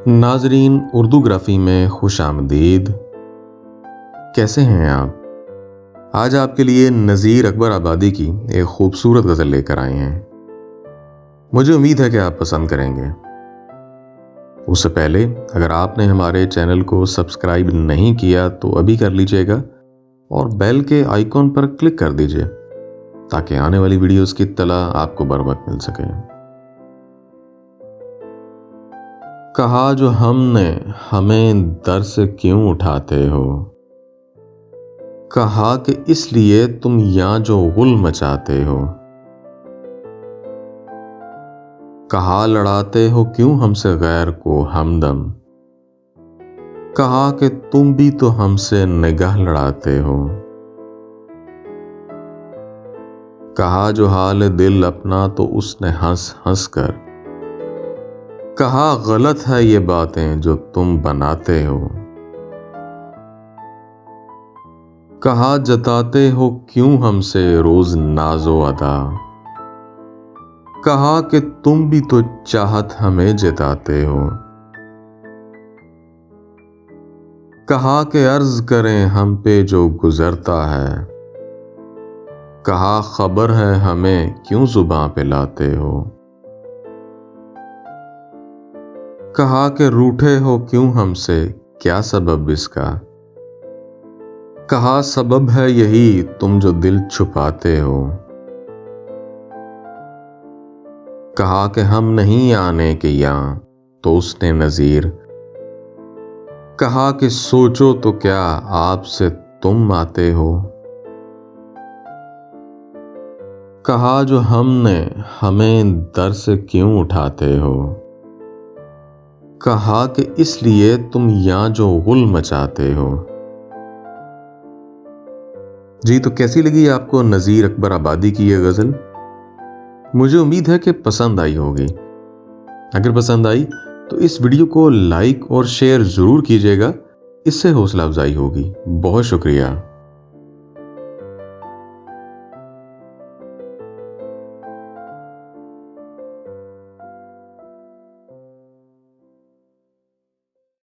नाजरीन, उर्दू ग्राफी में खुश आमदीद। कैसे हैं आप? आज आपके लिए नज़ीर अकबर आबादी की एक खूबसूरत गज़ल लेकर आए हैं। मुझे उम्मीद है कि आप पसंद करेंगे। उससे पहले अगर आपने हमारे चैनल को सब्सक्राइब नहीं किया तो अभी कर लीजिएगा और बेल के आइकॉन पर क्लिक कर दीजिए ताकि आने वाली वीडियोस की इत्तला आपको बर वक्त मिल सके। कहा जो हमने हमें दर से क्यों उठाते हो, कहा कि इसलिए तुम यहाँ जो गुल मचाते हो, कहा लड़ाते हो क्यों हमसे गैर को हमदम, कहा कि तुम भी तो हमसे निगाह लड़ाते हो, कहा जो हाल दिल अपना तो उसने हंस हंस कर, कहा गलत है ये बातें जो तुम बनाते हो, कहा जताते हो क्यों हमसे रोज नाजो अदा, कहा कि तुम भी तो चाहत हमें जताते हो, कहा कि अर्ज करें हम पे जो गुजरता है, कहा खबर है हमें क्यों जुबां पे लाते हो, कहा कि रूठे हो क्यों हमसे क्या सबब इसका, कहा सबब है यही तुम जो दिल छुपाते हो, कहा कि हम नहीं आने के यहाँ तो उसने नज़ीर, कहा कि सोचो तो क्या आपसे तुम आते हो, कहा जो हमने हमें दर से क्यों उठाते हो, कहा कि इसलिए तुम यहाँ जो गुल मचाते हो। जी, तो कैसी लगी आपको नज़ीर अकबर आबादी की ये गज़ल? मुझे उम्मीद है कि पसंद आई होगी। अगर पसंद आई तो इस वीडियो को लाइक और शेयर ज़रूर कीजिएगा, इससे हौसला अफजाई होगी। बहुत शुक्रिया।